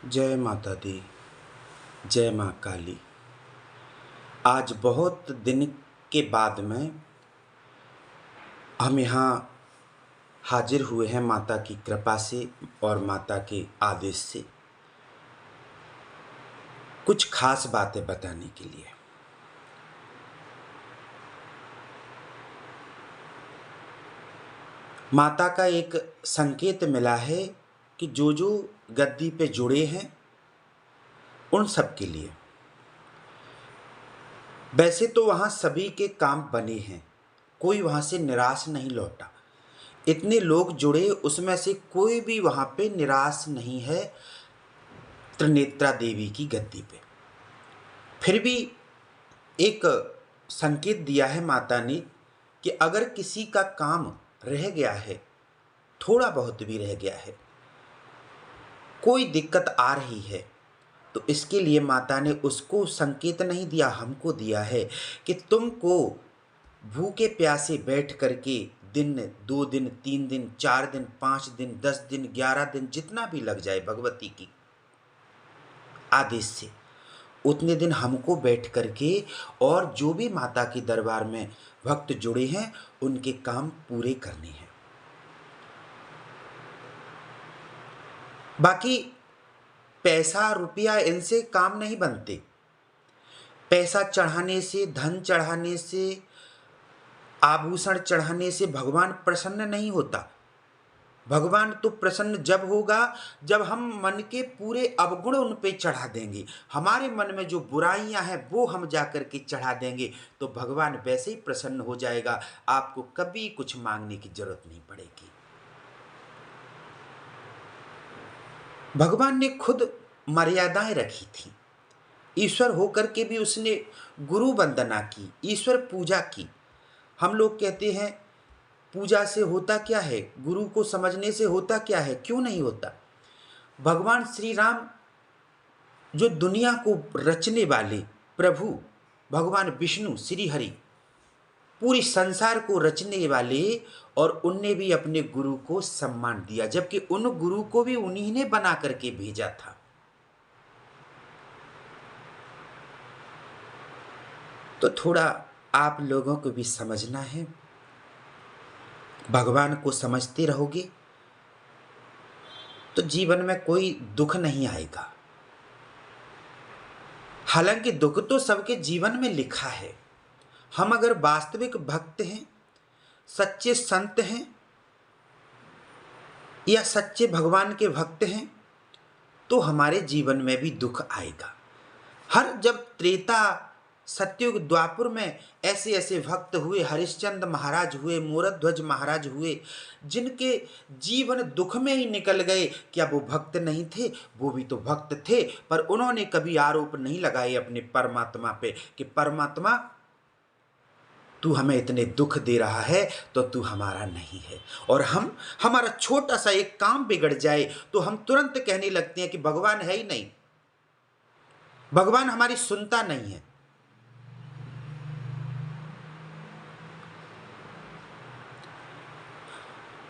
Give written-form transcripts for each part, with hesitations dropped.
जय माता दी। जय माँ काली। आज बहुत दिन के बाद में हम यहाँ हाजिर हुए हैं माता की कृपा से और माता के आदेश से कुछ खास बातें बताने के लिए। माता का एक संकेत मिला है कि जो जो गद्दी पे जुड़े हैं उन सब के लिए। वैसे तो वहाँ सभी के काम बने हैं, कोई वहाँ से निराश नहीं लौटा। इतने लोग जुड़े, उसमें से कोई भी वहाँ पे निराश नहीं है त्रिनेत्रा देवी की गद्दी पे। फिर भी एक संकेत दिया है माता ने कि अगर किसी का काम रह गया है, थोड़ा बहुत भी रह गया है, कोई दिक्कत आ रही है, तो इसके लिए माता ने उसको संकेत नहीं दिया, हमको दिया है कि तुमको भूखे प्यासे बैठ करके दिन, 2 दिन, 3 दिन, 4 दिन, 5 दिन, 10 दिन, 11 दिन, जितना भी लग जाए भगवती की आदेश से, उतने दिन हमको बैठ करके और जो भी माता के दरबार में भक्त जुड़े हैं उनके काम पूरे करने हैं। बाकी पैसा रुपया इनसे काम नहीं बनते। पैसा चढ़ाने से, धन चढ़ाने से, आभूषण चढ़ाने से भगवान प्रसन्न नहीं होता। भगवान तो प्रसन्न जब होगा जब हम मन के पूरे अवगुण उन पे चढ़ा देंगे। हमारे मन में जो बुराइयां हैं वो हम जा कर के चढ़ा देंगे तो भगवान वैसे ही प्रसन्न हो जाएगा। आपको कभी कुछ मांगने की जरूरत नहीं पड़ेगी। भगवान ने खुद मर्यादाएं रखी थी। ईश्वर होकर के भी उसने गुरु वंदना की, ईश्वर पूजा की। हम लोग कहते हैं पूजा से होता क्या है, गुरु को समझने से होता क्या है, क्यों नहीं होता। भगवान श्री राम जो दुनिया को रचने वाले प्रभु, भगवान विष्णु श्री हरि पूरी संसार को रचने वाले, और उनने भी अपने गुरु को सम्मान दिया, जबकि उन गुरु को भी उन्हीं ने बना करके भेजा था। तो थोड़ा आप लोगों को भी समझना है। भगवान को समझते रहोगे तो जीवन में कोई दुख नहीं आएगा। हालांकि दुख तो सबके जीवन में लिखा है। हम अगर वास्तविक भक्त हैं, सच्चे संत हैं या सच्चे भगवान के भक्त हैं तो हमारे जीवन में भी दुख आएगा। जब त्रेता सतयुग द्वापर में ऐसे ऐसे भक्त हुए, हरिश्चंद्र महाराज हुए, मोरध्वज महाराज हुए, जिनके जीवन दुख में ही निकल गए। क्या वो भक्त नहीं थे? वो भी तो भक्त थे, पर उन्होंने कभी आरोप नहीं लगाए अपने परमात्मा पे कि परमात्मा तू हमें इतने दुख दे रहा है तो तू हमारा नहीं है। और हमारा छोटा सा एक काम बिगड़ जाए तो हम तुरंत कहने लगते हैं कि भगवान है ही नहीं, भगवान हमारी सुनता नहीं है।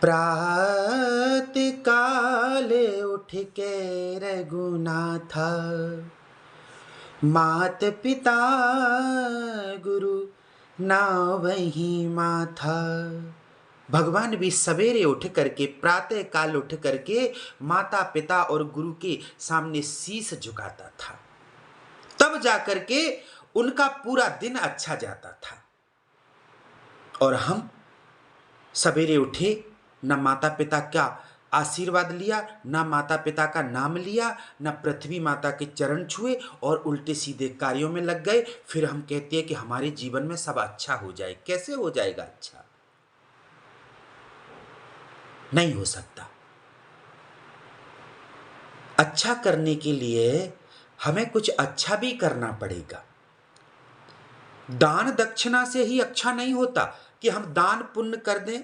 प्रातः काल उठ के रघुनाथ, मात पिता गुरु ना वही माथा। भगवान भी सवेरे उठ करके, प्रातः काल उठ करके माता पिता और गुरु के सामने शीश झुकाता था, तब जाकर के उनका पूरा दिन अच्छा जाता था। और हम सवेरे उठे, न माता पिता का आशीर्वाद लिया, ना माता पिता का नाम लिया, ना पृथ्वी माता के चरण छुए और उल्टे सीधे कार्यों में लग गए। फिर हम कहते हैं कि हमारे जीवन में सब अच्छा हो जाए। कैसे हो जाएगा अच्छा? नहीं हो सकता। अच्छा करने के लिए हमें कुछ अच्छा भी करना पड़ेगा। दान दक्षिणा से ही अच्छा नहीं होता कि हम दान पुण्य कर दें,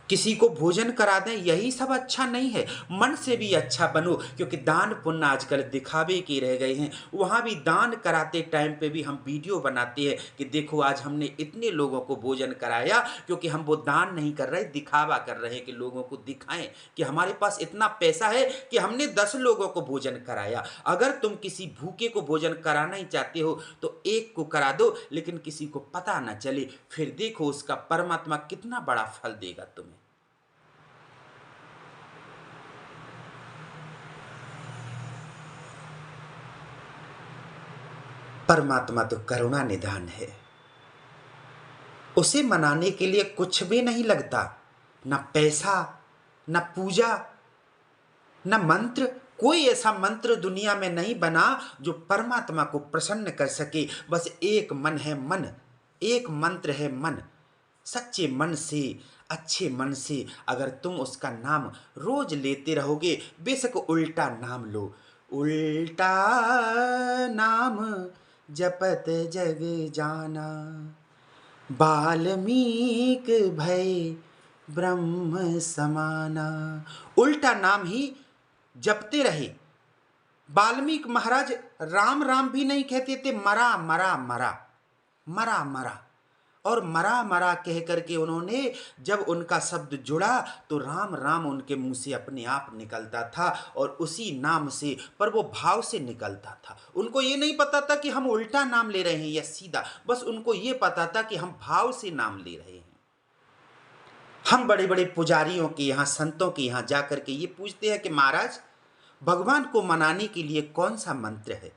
किसी को भोजन करा दें, यही सब अच्छा नहीं है। मन से भी अच्छा बनो, क्योंकि दान पुण्य आजकल दिखावे के रह गए हैं। वहाँ भी दान कराते टाइम पे भी हम वीडियो बनाते हैं कि देखो आज हमने इतने लोगों को भोजन कराया, क्योंकि हम वो दान नहीं कर रहे, दिखावा कर रहे हैं कि लोगों को दिखाएं कि हमारे पास इतना पैसा है कि हमने 10 लोगों को भोजन कराया। अगर तुम किसी भूखे को भोजन कराना ही चाहते हो तो एक को करा दो, लेकिन किसी को पता ना चले, फिर देखो उसका परमात्मा कितना बड़ा फल देगा तुम्हें। परमात्मा तो करुणा निधान है, उसे मनाने के लिए कुछ भी नहीं लगता, न पैसा, न पूजा, न मंत्र। कोई ऐसा मंत्र दुनिया में नहीं बना जो परमात्मा को प्रसन्न कर सके। बस एक मन है, मन, एक मंत्र है, मन। सच्चे मन से, अच्छे मन से अगर तुम उसका नाम रोज लेते रहोगे, बेशक उल्टा नाम लो, उल्टा नाम जपत जग जाना, बाल्मीक भय ब्रह्म समाना। उल्टा नाम ही जपते रहे। वाल्मीकि महाराज राम राम भी नहीं कहते थे, मरा मरा मरा, मरा मरा, और मरा मरा कह करके उन्होंने, जब उनका शब्द जुड़ा तो राम राम उनके मुंह से अपने आप निकलता था, और उसी नाम से, पर वो भाव से निकलता था। उनको ये नहीं पता था कि हम उल्टा नाम ले रहे हैं या सीधा, बस उनको ये पता था कि हम भाव से नाम ले रहे हैं। हम बड़े बड़े पुजारियों के यहाँ, संतों के यहाँ जा करके ये पूछते हैं कि महाराज भगवान को मनाने के लिए कौन सा मंत्र है,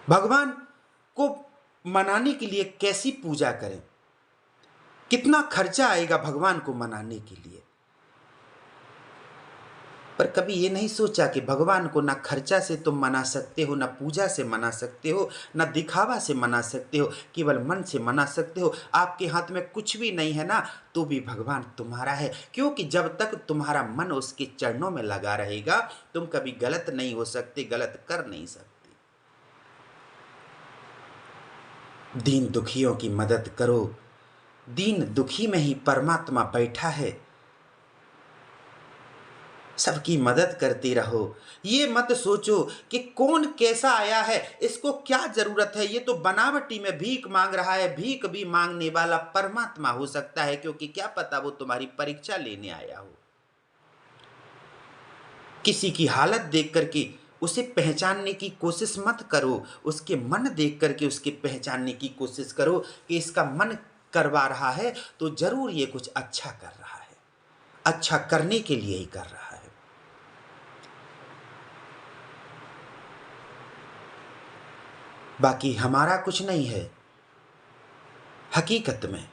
भगवान को मनाने के लिए कैसी पूजा करें, कितना खर्चा आएगा भगवान को मनाने के लिए। पर कभी ये नहीं सोचा कि भगवान को ना खर्चा से तुम मना सकते हो, ना पूजा से मना सकते हो, ना दिखावा से मना सकते हो, केवल मन से मना सकते हो। आपके हाथ में कुछ भी नहीं है ना, तो भी भगवान तुम्हारा है, क्योंकि जब तक तुम्हारा मन उसके चरणों में लगा रहेगा तुम कभी गलत नहीं हो सकते, गलत कर नहीं सकते। दीन दुखियों की मदद करो, दीन दुखी में ही परमात्मा बैठा है। सबकी मदद करते रहो। ये मत सोचो कि कौन कैसा आया है, इसको क्या जरूरत है, ये तो बनावटी में भीख मांग रहा है। भीख भी मांगने वाला परमात्मा हो सकता है, क्योंकि क्या पता वो तुम्हारी परीक्षा लेने आया हो। किसी की हालत देख करके उसे पहचानने की कोशिश मत करो, उसके मन देख करके उसके पहचानने की कोशिश करो कि इसका मन करवा रहा है तो जरूर ये कुछ अच्छा कर रहा है, अच्छा करने के लिए ही कर रहा है। बाकी हमारा कुछ नहीं है। हकीकत में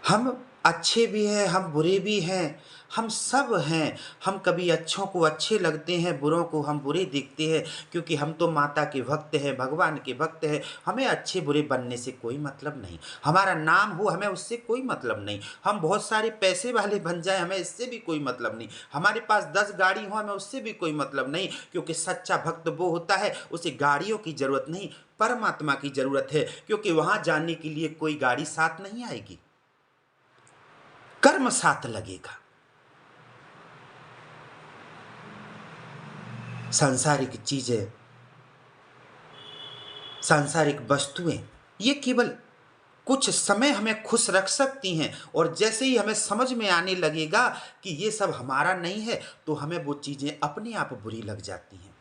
हम अच्छे भी हैं, हम बुरे भी हैं, हम सब हैं। हम कभी अच्छों को अच्छे लगते हैं, बुरों को हम बुरे दिखते हैं, क्योंकि हम तो माता के भक्त हैं, भगवान के भक्त हैं। हमें अच्छे बुरे बनने से कोई मतलब नहीं। हमारा नाम हो, हमें उससे कोई मतलब नहीं। हम बहुत सारे पैसे वाले बन जाए, हमें इससे भी कोई मतलब नहीं। हमारे पास 10 गाड़ी हो, हमें उससे भी कोई मतलब नहीं, क्योंकि सच्चा भक्त वो होता है, उसे गाड़ियों की जरूरत नहीं, परमात्मा की जरूरत है। क्योंकि वहां जाने के लिए कोई गाड़ी साथ नहीं आएगी, कर्म साथ लगेगा। सांसारिक चीजें, सांसारिक वस्तुएं, ये केवल कुछ समय हमें खुश रख सकती हैं, और जैसे ही हमें समझ में आने लगेगा कि ये सब हमारा नहीं है, तो हमें वो चीजें अपने आप बुरी लग जाती हैं।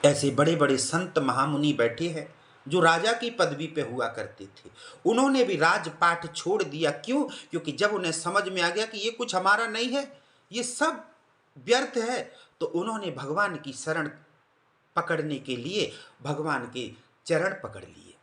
ऐसे बड़े बड़े संत महामुनि बैठे हैं जो राजा की पदवी पे हुआ करते थे। उन्होंने भी राजपाट छोड़ दिया। क्यों? क्योंकि जब उन्हें समझ में आ गया कि ये कुछ हमारा नहीं है, ये सब व्यर्थ है, तो उन्होंने भगवान की शरण पकड़ने के लिए भगवान के चरण पकड़ लिए,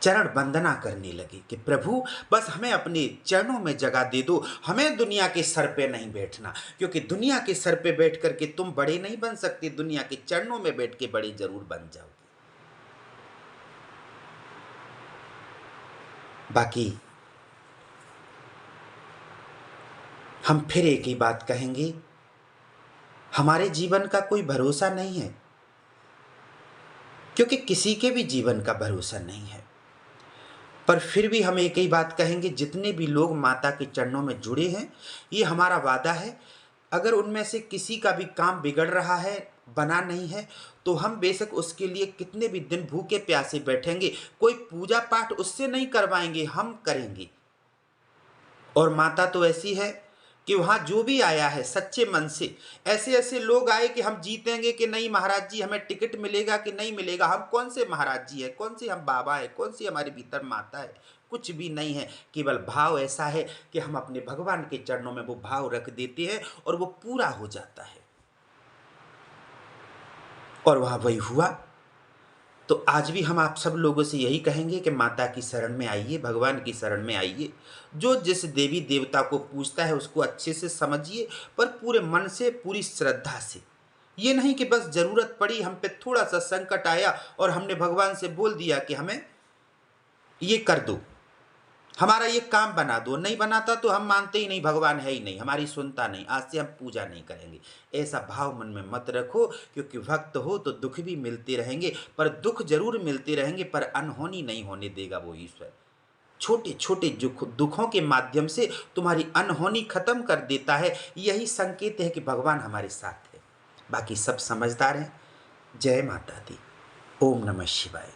चरण वंदना करने लगे कि प्रभु बस हमें अपने चरणों में जगह दे दो, हमें दुनिया के सर पे नहीं बैठना, क्योंकि दुनिया के सर पे बैठ करके तुम बड़े नहीं बन सकते, दुनिया के चरणों में बैठ के बड़े जरूर बन जाओगे। बाकी हम फिर एक ही बात कहेंगे, हमारे जीवन का कोई भरोसा नहीं है, क्योंकि किसी के भी जीवन का भरोसा नहीं है। पर फिर भी हम एक ही बात कहेंगे, जितने भी लोग माता के चरणों में जुड़े हैं, ये हमारा वादा है, अगर उनमें से किसी का भी काम बिगड़ रहा है, बना नहीं है, तो हम बेशक उसके लिए कितने भी दिन भूखे प्यासे बैठेंगे, कोई पूजा पाठ उससे नहीं करवाएंगे, हम करेंगे। और माता तो ऐसी है कि वहाँ जो भी आया है सच्चे मन से, ऐसे ऐसे लोग आए कि हम जीतेंगे कि नहीं महाराज जी, हमें टिकट मिलेगा कि नहीं मिलेगा, हम कौन से महाराज जी है, कौन से हम बाबा है, कौन सी हमारे भीतर माता है, कुछ भी नहीं है। केवल भाव ऐसा है कि हम अपने भगवान के चरणों में वो भाव रख देते हैं और वो पूरा हो जाता है। और वहाँ वही हुआ। तो आज भी हम आप सब लोगों से यही कहेंगे कि माता की शरण में आइए, भगवान की शरण में आइए। जो जिस देवी देवता को पूजता है उसको अच्छे से समझिए, पर पूरे मन से, पूरी श्रद्धा से। ये नहीं कि बस ज़रूरत पड़ी, हम पे थोड़ा सा संकट आया और हमने भगवान से बोल दिया कि हमें ये कर दो, हमारा ये काम बना दो। नहीं बनाता तो हम मानते ही नहीं, भगवान है ही नहीं, हमारी सुनता नहीं, आज से हम पूजा नहीं करेंगे। ऐसा भाव मन में मत रखो, क्योंकि भक्त हो तो दुख भी मिलते रहेंगे, पर दुख जरूर मिलते रहेंगे, पर अनहोनी नहीं होने देगा वो ईश्वर। छोटे छोटे दुखों के माध्यम से तुम्हारी अनहोनी खत्म कर देता है। यही संकेत है कि भगवान हमारे साथ है। बाकी सब समझदार हैं। जय माता दी। ओम नमः शिवाय।